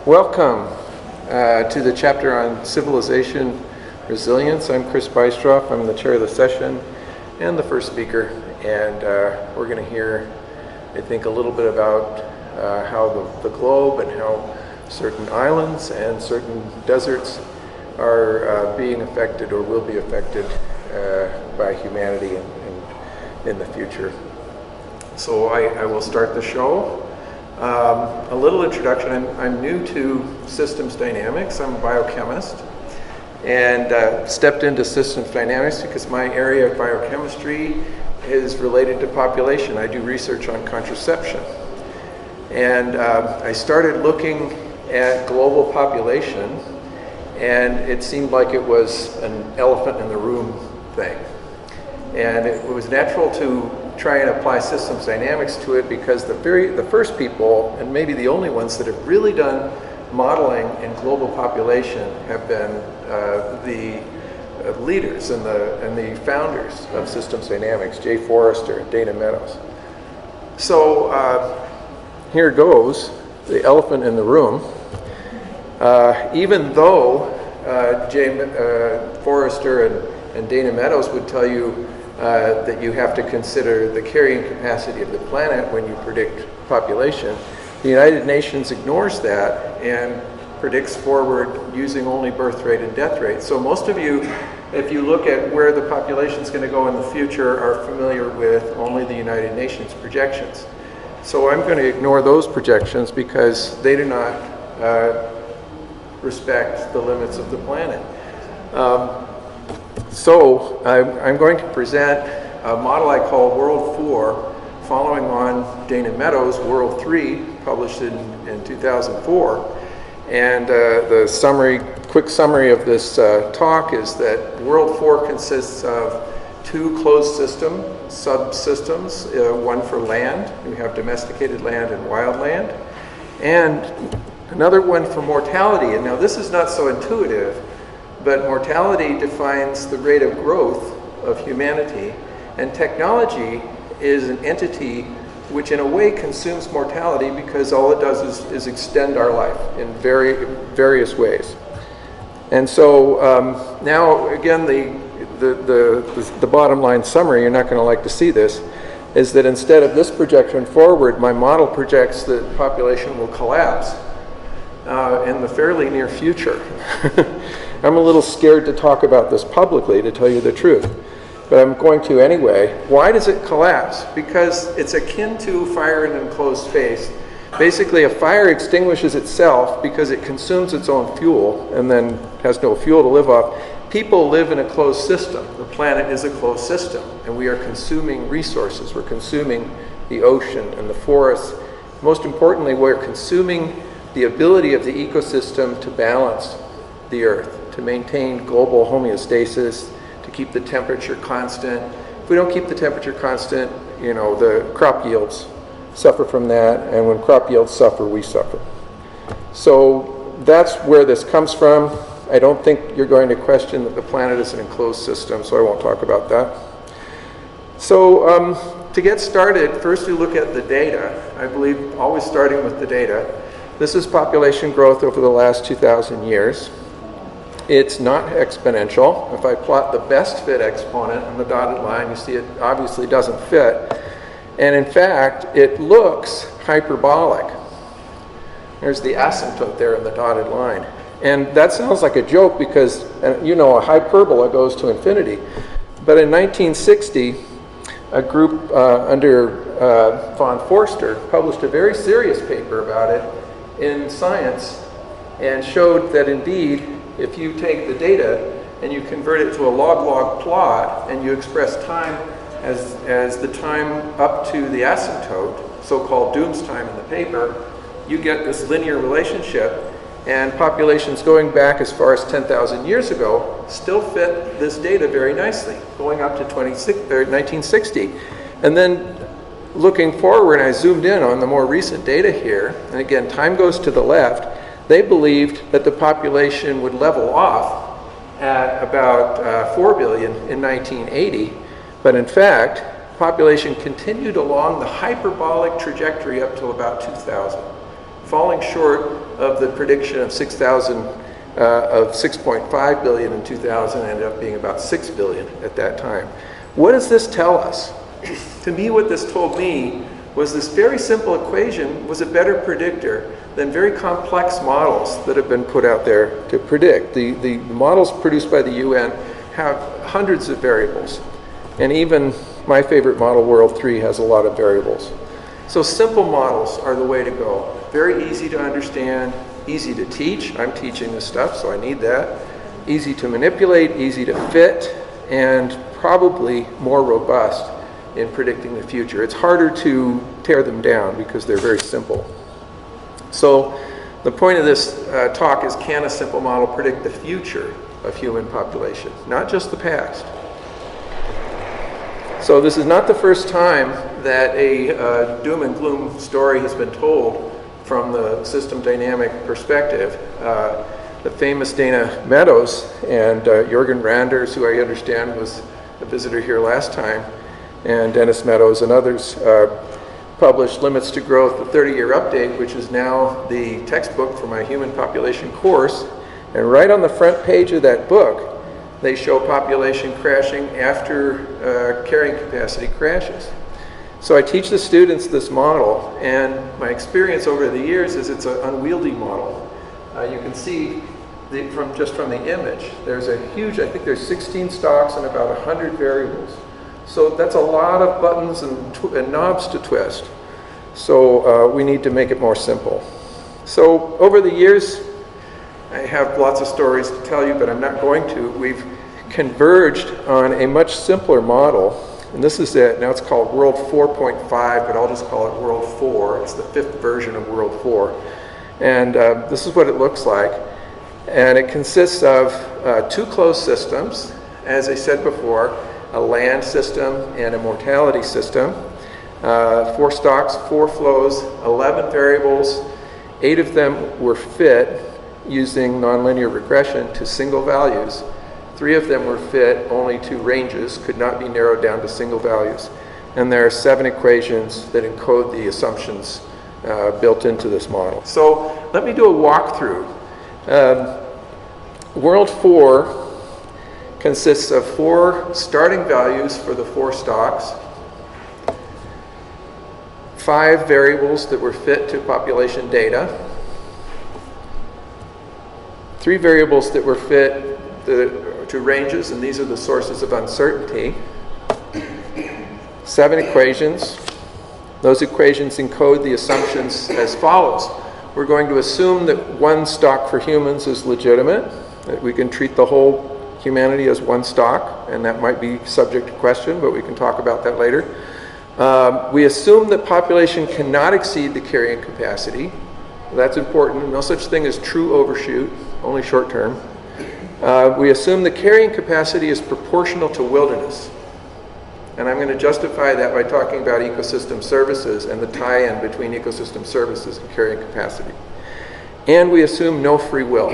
Welcome to the chapter on civilization resilience. I'm Chris Bystroff. I'm the chair of the session and the first speaker, and we're going to hear, I think, a little bit about how the globe and how certain islands and certain deserts are being affected or will be affected by humanity in the future. So I will start the show. A little introduction. I'm new to systems dynamics. I'm a biochemist and stepped into systems dynamics because my area of biochemistry is related to population. I do research on contraception. And I started looking at global population, and it seemed like it was an elephant in the room thing. And it was natural to try and apply systems dynamics to it because the first people, and maybe the only ones that have really done modeling in global population have been the leaders and the founders of systems dynamics, Jay Forrester and Dana Meadows. So here goes the elephant in the room. Even though Jay Forrester and Dana Meadows would tell you that you have to consider the carrying capacity of the planet when you predict population, the United Nations ignores that and predicts forward using only birth rate and death rate. So most of you, if you look at where the population is going to go in the future, are familiar with only the United Nations projections. So I'm going to ignore those projections because they do not respect the limits of the planet. So I'm going to present a model I call World 4, following on Dana Meadows' World 3, published in 2004. And the quick summary of this talk is that World 4 consists of two closed subsystems, one for land. We have domesticated land and wild land, and another one for mortality. And now this is not so intuitive, but mortality defines the rate of growth of humanity, and technology is an entity which in a way consumes mortality because all it does is extend our life in various ways. And so now again, the bottom line summary, you're not going to like to see this, is that instead of this projection forward, my model projects that population will collapse in the fairly near future. I'm a little scared to talk about this publicly, to tell you the truth, but I'm going to anyway. Why does it collapse? Because it's akin to fire in an enclosed space. Basically, a fire extinguishes itself because it consumes its own fuel and then has no fuel to live off. People live in a closed system. The planet is a closed system, and we are consuming resources. We're consuming the ocean and the forests. Most importantly, we're consuming the ability of the ecosystem to balance the Earth, to maintain global homeostasis, to keep the temperature constant. If we don't keep the temperature constant, the crop yields suffer from that, and when crop yields suffer, we suffer. So that's where this comes from. I don't think you're going to question that the planet is an enclosed system, so I won't talk about that. So to get started, first we look at the data. I believe always starting with the data. This is population growth over the last 2,000 years. It's not exponential. If I plot the best fit exponent on the dotted line, you see it obviously doesn't fit. And in fact, it looks hyperbolic. There's the asymptote there in the dotted line. And that sounds like a joke because, a hyperbola goes to infinity. But in 1960, a group under von Forster published a very serious paper about it in Science and showed that indeed, if you take the data and you convert it to a log-log plot and you express time as the time up to the asymptote, so-called Dooms time in the paper, you get this linear relationship, and populations going back as far as 10,000 years ago still fit this data very nicely, going up to 1960. And then looking forward, I zoomed in on the more recent data here, and again, time goes to the left. They believed that the population would level off at about 4 billion in 1980, but in fact, population continued along the hyperbolic trajectory up till about 2000. falling short of the prediction of 6.5 billion in 2000, ended up being about 6 billion at that time. What does this tell us? To me, what this told me was this very simple equation was a better predictor than very complex models that have been put out there to predict. The models produced by the UN have hundreds of variables, and even my favorite model, World 3, has a lot of variables. So simple models are the way to go. Very easy to understand, easy to teach. I'm teaching this stuff, so I need that. Easy to manipulate, easy to fit, and probably more robust in predicting the future. It's harder to tear them down because they're very simple. So the point of this talk is, can a simple model predict the future of human population, not just the past? So this is not the first time that a doom and gloom story has been told from the system dynamic perspective. The famous Dana Meadows and Jorgen Randers, who I understand was a visitor here last time, and Dennis Meadows and others published Limits to Growth, the 30-year update, which is now the textbook for my human population course. And right on the front page of that book, they show population crashing after carrying capacity crashes. So I teach the students this model, and my experience over the years is it's an unwieldy model. You can see just from the image, there's a huge, I think there's 16 stocks and about 100 variables. So that's a lot of buttons and knobs to twist. So we need to make it more simple. So over the years, I have lots of stories to tell you, but I'm not going to. We've converged on a much simpler model, and this is it. Now it's called World 4.5, but I'll just call it World 4. It's the 5th version of World 4. And this is what it looks like. And it consists of 2 closed systems, as I said before, a land system and a mortality system. 4 stocks, 4 flows, 11 variables. 8 of them were fit using nonlinear regression to single values. 3 of them were fit only to ranges, could not be narrowed down to single values. And there are 7 equations that encode the assumptions built into this model. So let me do a walkthrough. World 4 consists of 4 starting values for the 4 stocks, 5 variables that were fit to population data, 3 variables that were fit to ranges, and these are the sources of uncertainty, 7 equations. Those equations encode the assumptions as follows. We're going to assume that 1 stock for humans is legitimate, that we can treat the whole humanity as 1 stock, and that might be subject to question, but we can talk about that later. We assume that population cannot exceed the carrying capacity. That's important. No such thing as true overshoot, only short term. We assume the carrying capacity is proportional to wilderness. And I'm going to justify that by talking about ecosystem services and the tie-in between ecosystem services and carrying capacity. And we assume no free will.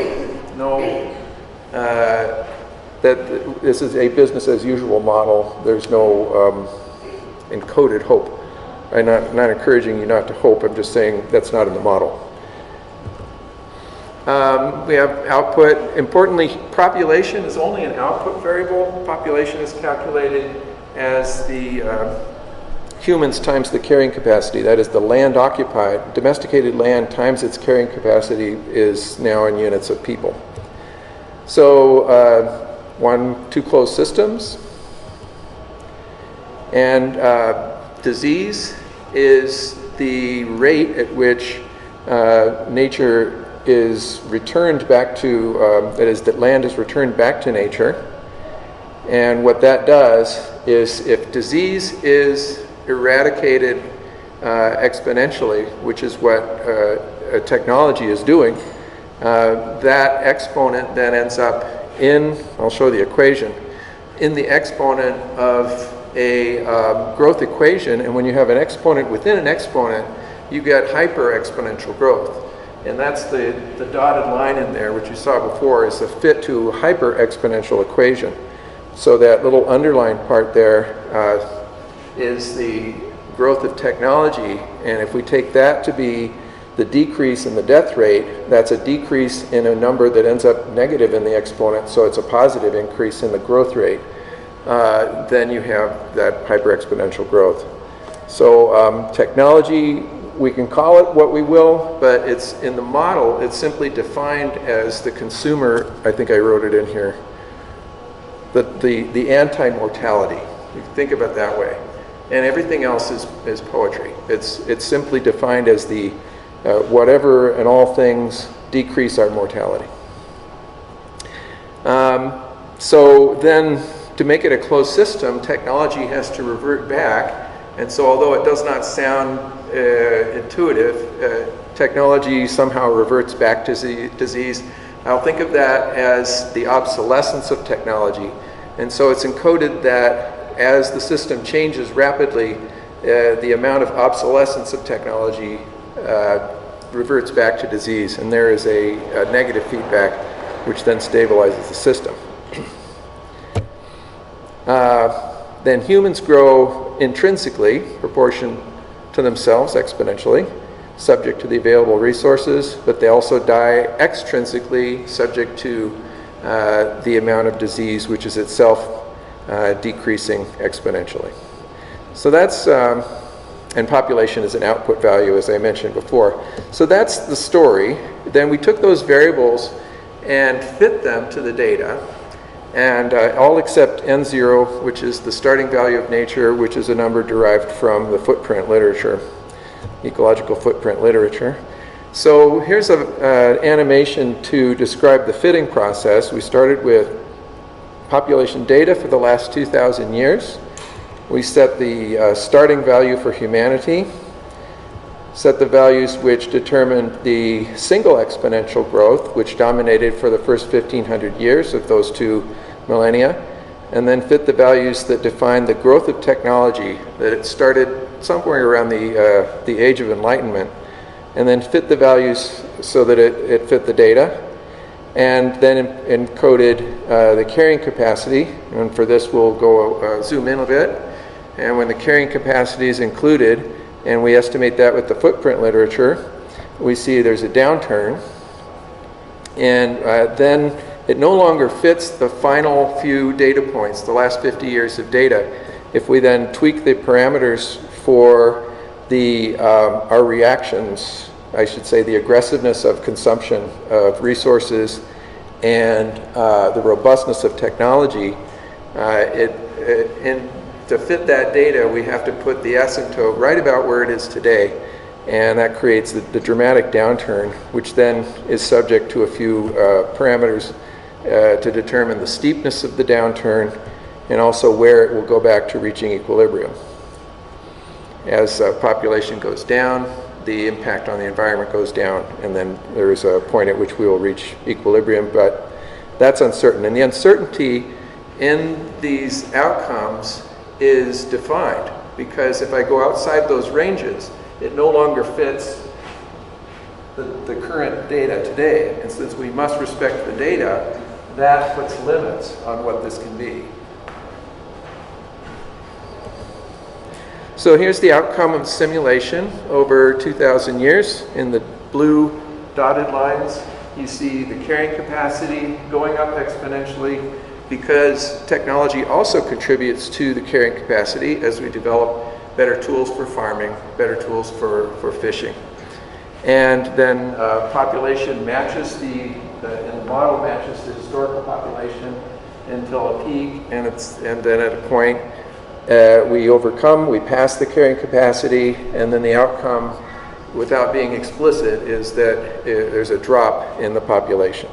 That this is a business as usual model. There's no encoded hope. I'm not encouraging you not to hope. I'm just saying that's not in the model. We have output. Importantly, population is only an output variable. Population is calculated as the humans times the carrying capacity. That is the land occupied. Domesticated land times its carrying capacity is now in units of people. So 2 closed systems. And disease is the rate at which nature is returned back to, that land is returned back to nature. And what that does is, if disease is eradicated exponentially, which is what technology is doing, that exponent then ends up in, I'll show the equation, in the exponent of a growth equation. And when you have an exponent within an exponent, you get hyper-exponential growth. And that's the dotted line in there, which you saw before, is a fit to a hyper-exponential equation. So that little underlined part there is the growth of technology. And if we take that to be the decrease in the death rate, that's a decrease in a number that ends up negative in the exponent, so it's a positive increase in the growth rate, then you have that hyper-exponential growth. So technology, we can call it what we will, but it's in the model, it's simply defined as the consumer, I think I wrote it in here, the anti-mortality. You can think of it that way. And everything else is poetry. It's simply defined as the whatever and all things decrease our mortality. So then, to make it a closed system, technology has to revert back. And so although it does not sound intuitive, technology somehow reverts back to disease. I'll think of that as the obsolescence of technology. And so it's encoded that as the system changes rapidly, the amount of obsolescence of technology reverts back to disease, and there is a negative feedback which then stabilizes the system. Then humans grow intrinsically, proportion to themselves, exponentially, subject to the available resources, but they also die extrinsically, subject to the amount of disease, which is itself decreasing exponentially. So that's, and population is an output value, as I mentioned before. So that's the story. Then we took those variables and fit them to the data, and all except n0, which is the starting value of nature, which is a number derived from the footprint literature, ecological footprint literature. So here's an animation to describe the fitting process. We started with population data for the last 2,000 years. We set the starting value for humanity, set the values which determined the single exponential growth, which dominated for the first 1,500 years of those 2 millennia, and then fit the values that define the growth of technology, that it started somewhere around the Age of Enlightenment, and then fit the values so that it fit the data, and then encoded the carrying capacity. And for this we'll go zoom in a bit. And when the carrying capacity is included, and we estimate that with the footprint literature, we see there's a downturn. And then it no longer fits the final few data points, the last 50 years of data. If we then tweak the parameters for our reactions, I should say the aggressiveness of consumption of resources and the robustness of technology, to fit that data, we have to put the asymptote right about where it is today, and that creates the dramatic downturn, which then is subject to a few parameters to determine the steepness of the downturn and also where it will go back to reaching equilibrium. As population goes down, the impact on the environment goes down, and then there is a point at which we will reach equilibrium, but that's uncertain. And the uncertainty in these outcomes is defined, because if I go outside those ranges, it no longer fits the current data today. And since we must respect the data, that puts limits on what this can be. So here's the outcome of the simulation over 2,000 years. In the blue dotted lines, you see the carrying capacity going up exponentially, because technology also contributes to the carrying capacity as we develop better tools for farming, better tools for fishing. And then population matches and the model matches the historical population until a peak, and then at a point we pass the carrying capacity, and then the outcome, without being explicit, is that there's a drop in the population.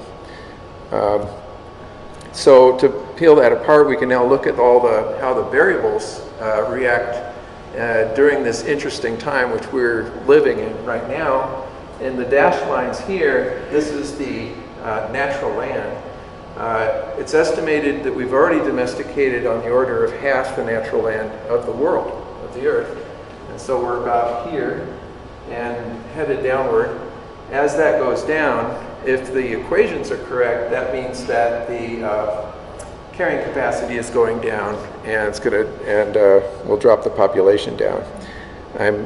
So to peel that apart, we can now look at how the variables react during this interesting time which we're living in right now. In the dashed lines here, this is the natural land. It's estimated that we've already domesticated on the order of half the natural land of the world, of the earth. And so we're about here and headed downward. As that goes down, if the equations are correct, that means that the carrying capacity is going down, and we'll drop the population down. I'm